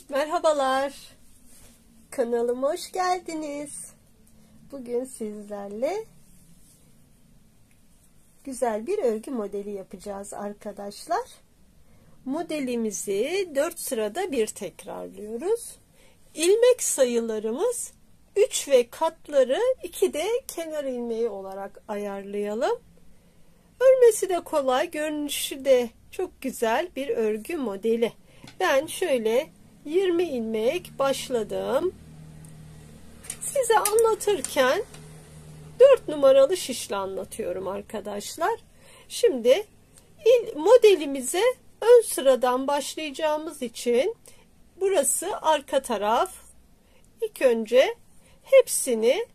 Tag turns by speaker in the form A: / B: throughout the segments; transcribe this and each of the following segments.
A: Merhabalar, kanalıma hoş geldiniz. Bugün sizlerle güzel bir örgü modeli yapacağız arkadaşlar. Modelimizi 4 sırada bir tekrarlıyoruz. İlmek sayılarımız 3 ve katları 2 de kenar ilmeği olarak ayarlayalım. Örmesi de kolay, görünüşü de çok güzel bir örgü modeli. Ben şöyle 20 ilmek başladım. Size anlatırken 4 numaralı şişle anlatıyorum arkadaşlar. Şimdi modelimize ön sıradan başlayacağımız için burası arka taraf. İlk önce hepsini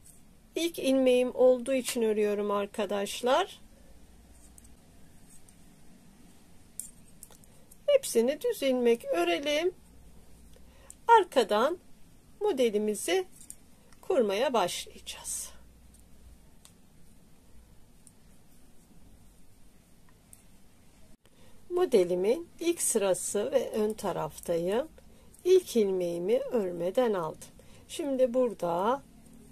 A: ilk ilmeğim olduğu için örüyorum arkadaşlar. Hepsini düz ilmek örelim. Arkadan modelimizi kurmaya başlayacağız. Modelimin ilk sırası ve ön taraftayım. İlk ilmeğimi örmeden aldım. Şimdi burada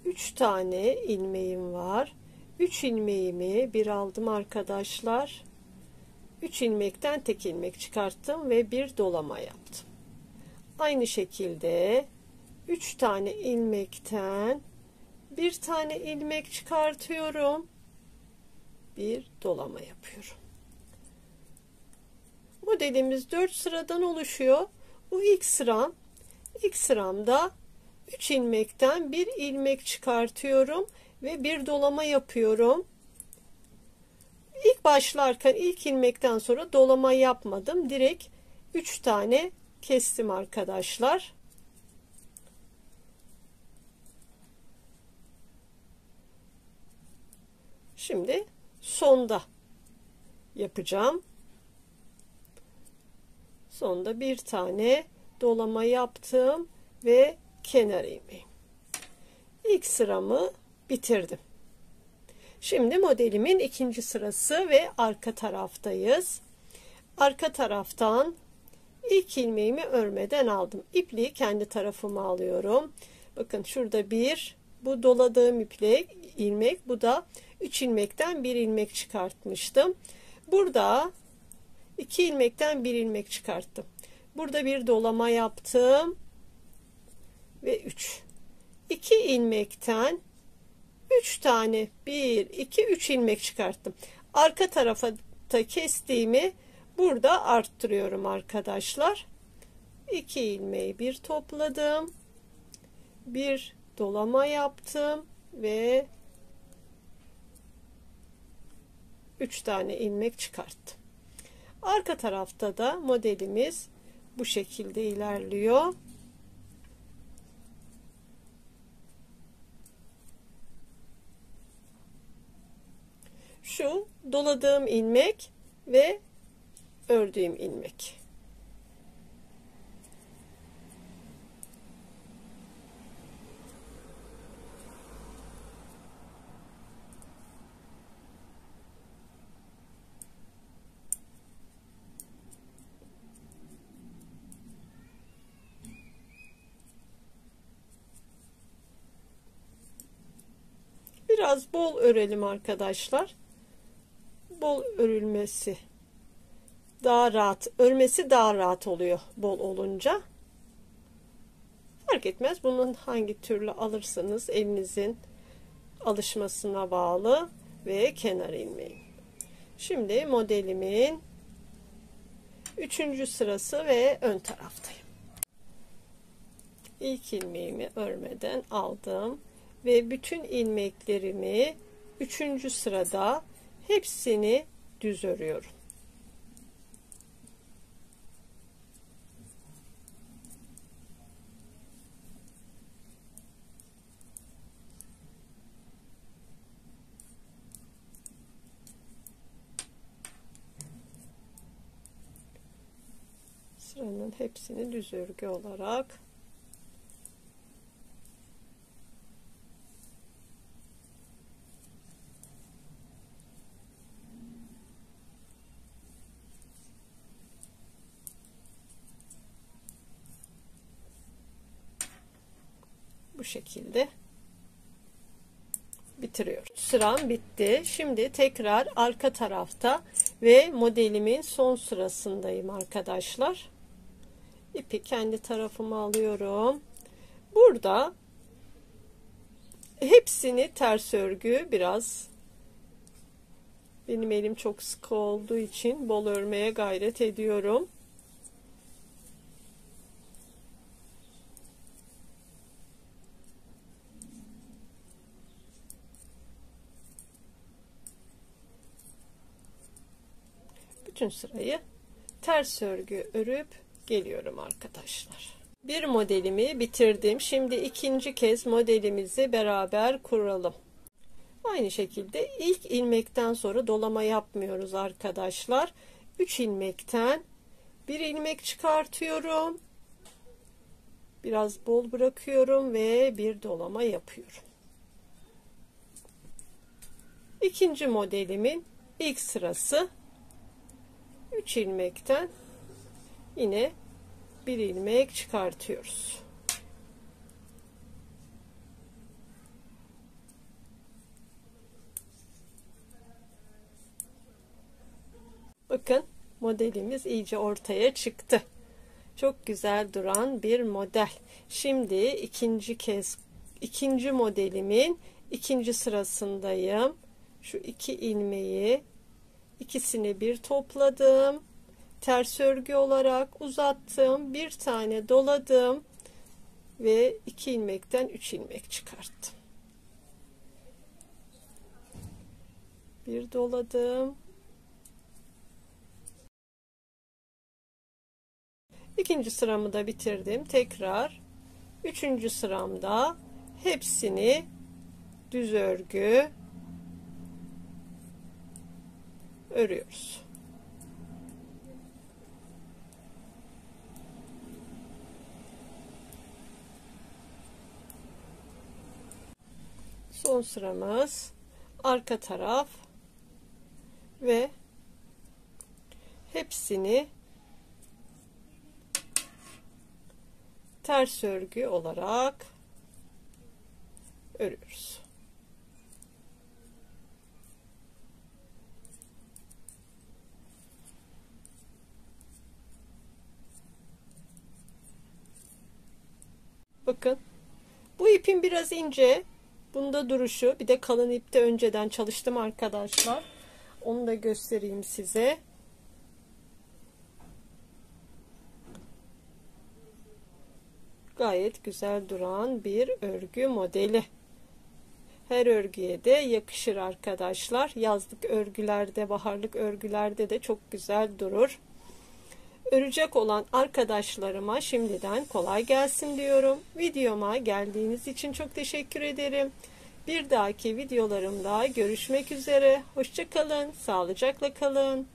A: 3 tane ilmeğim var. 3 ilmeğimi bir aldım arkadaşlar. 3 ilmekten tek ilmek çıkarttım ve bir dolama yaptım. Aynı şekilde 3 tane ilmekten bir tane ilmek çıkartıyorum. Bir dolama yapıyorum. Modelimiz 4 sıradan oluşuyor. Bu ilk sıram. İlk sıramda 3 ilmekten bir ilmek çıkartıyorum ve bir dolama yapıyorum. İlk başlarken ilk ilmekten sonra dolama yapmadım. Direkt 3 tane kestim arkadaşlar. Şimdi sonda yapacağım. Sonda bir tane dolama yaptım ve kenar ilmeği. İlk sıramı bitirdim. Şimdi modelimin ikinci sırası ve arka taraftayız. Arka taraftan ilk ilmeğimi örmeden aldım. İpliği kendi tarafıma alıyorum. Bakın şurada bu doladığım ilmek, bu da 3 ilmekten bir ilmek çıkartmıştım. Burada 2 ilmekten bir ilmek çıkarttım. Burada bir dolama yaptım ve 3. 2 ilmekten 3 tane 1 2 3 ilmek çıkarttım. Arka tarafa da kestiğimi burada arttırıyorum arkadaşlar. 2 ilmeği bir topladım. Bir dolama yaptım ve 3 tane ilmek çıkarttım. Arka tarafta da modelimiz bu şekilde ilerliyor. Şu doladığım ilmek ve ördüğüm ilmek. Biraz bol örelim arkadaşlar. Bol örülmesi daha rahat, örmesi daha rahat oluyor bol olunca. Fark etmez bunun hangi türlü alırsanız elinizin alışmasına bağlı ve kenar ilmeği. Şimdi modelimin 3. sırası ve ön taraftayım. İlk ilmeğimi örmeden aldım ve bütün ilmeklerimi 3. sırada hepsini düz örüyorum. Sıranın hepsini düz örgü olarak Bu şekilde bitiriyorum. Sıram bitti. Şimdi tekrar arka tarafta ve modelimin son sırasındayım arkadaşlar. İpi kendi tarafıma alıyorum. Burada hepsini ters örgü, biraz benim elim çok sıkı olduğu için bol örmeye gayret ediyorum. Bütün sırayı ters örgü örüp geliyorum arkadaşlar. Bir modelimi bitirdim. Şimdi ikinci kez modelimizi beraber kuralım. Aynı şekilde ilk ilmekten sonra dolama yapmıyoruz arkadaşlar. 3 ilmekten bir ilmek çıkartıyorum. Biraz bol bırakıyorum ve bir dolama yapıyorum. İkinci modelimin ilk sırası 3 ilmekten yine bir ilmek çıkartıyoruz. Bakın modelimiz iyice ortaya çıktı. Çok güzel duran bir model. Şimdi ikinci modelimin ikinci sırasındayım. Şu 2 ilmeği ikisini bir topladım. Ters örgü olarak uzattım. Bir tane doladım ve 2 ilmekten 3 ilmek çıkarttım. Bir doladım. İkinci sıramı da bitirdim. Tekrar üçüncü sıramda hepsini düz örgü örüyoruz. Son sıramız arka taraf ve hepsini ters örgü olarak örüyoruz. Bakın bu ipin biraz ince, bunda duruşu, bir de kalın ipte önceden çalıştım arkadaşlar. Onu da göstereyim size. Gayet güzel duran bir örgü modeli. Her örgüye de yakışır arkadaşlar. Yazlık örgülerde, baharlık örgülerde de çok güzel durur. Örecek olan arkadaşlarıma şimdiden kolay gelsin diyorum. Videoma geldiğiniz için çok teşekkür ederim. Bir dahaki videolarımda görüşmek üzere. Hoşça kalın, sağlıcakla kalın.